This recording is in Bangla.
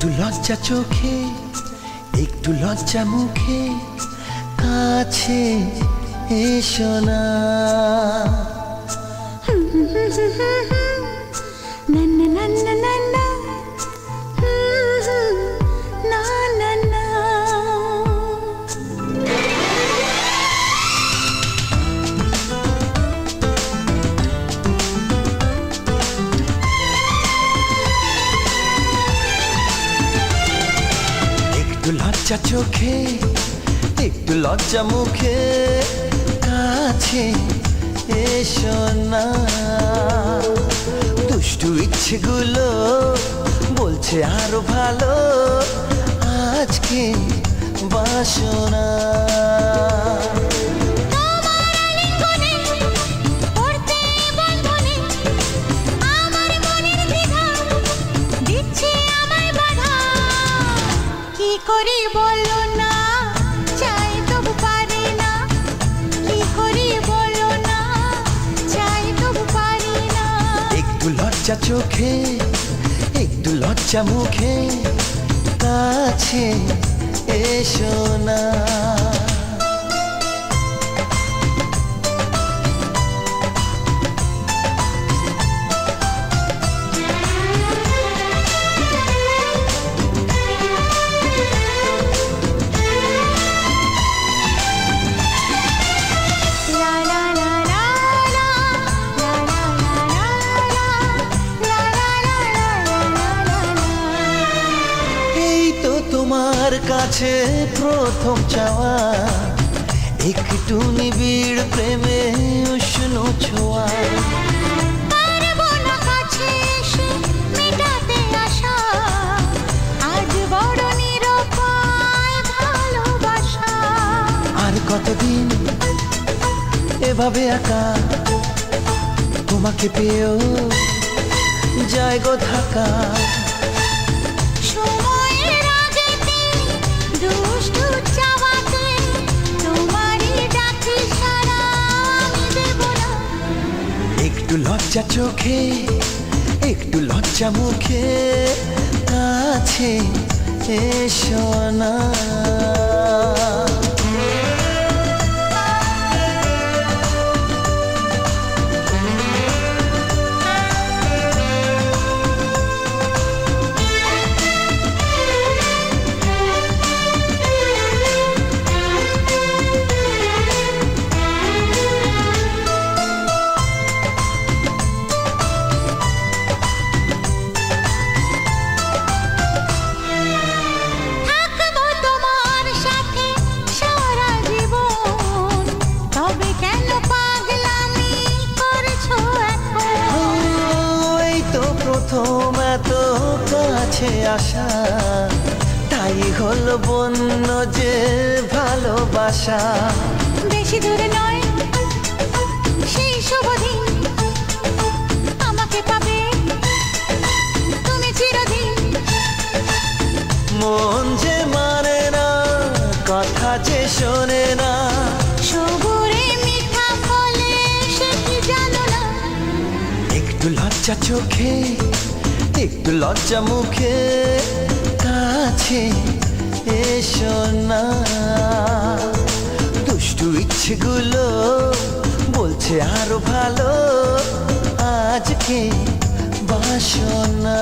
একটু লজ্জা চোখে, একটু লজ্জা মুখে, কাছে এসো না। একটু লজ্জা চোখে, একটু লজ্জা মুখে, কাছে এসো না। দুষ্টু ইচ্ছেগুলো বলছে আরো ভালো, আজকে বাসনা। করি বলো না, চাই তবু পারি না। কি করি বলো না, চাই তবু পারি না। একটু লজ্জা চোখে, একটু লজ্জা মুখে, কাছে এসো না। তোমার কাছে প্রথম চাওয়া, একটু নিবিড় প্রেমে উষ্ণ ছোঁয়া। পারবো না কাছে এসে মেটাতে আশা, আজ বড় নিরুপায় ভালোবাসা। আর কতদিন এভাবে একা তোমাকে পেয়েও যায় গো থাকা। একটু লজ্জা চোখে, একটু লজ্জা মুখে, কাছে এসো না। প্রথম এত কাছে আসা, তাই হলো বন্য যে ভালোবাসা। বেশি দূরে নয় সেই শুভ দিন, আমাকে পাবে তুমি চিরদিন। মন যে মানে না, কথা যে শোনে না, সবুরে মিঠা ফলে সে কি জানো না। একটু লজ্জা চোখে, একটু লজ্জা মুখে, কাছে এসো না। দুষ্টু ইচ্ছেগুলো বলছে আরো ভালো, আজকে বাসনা।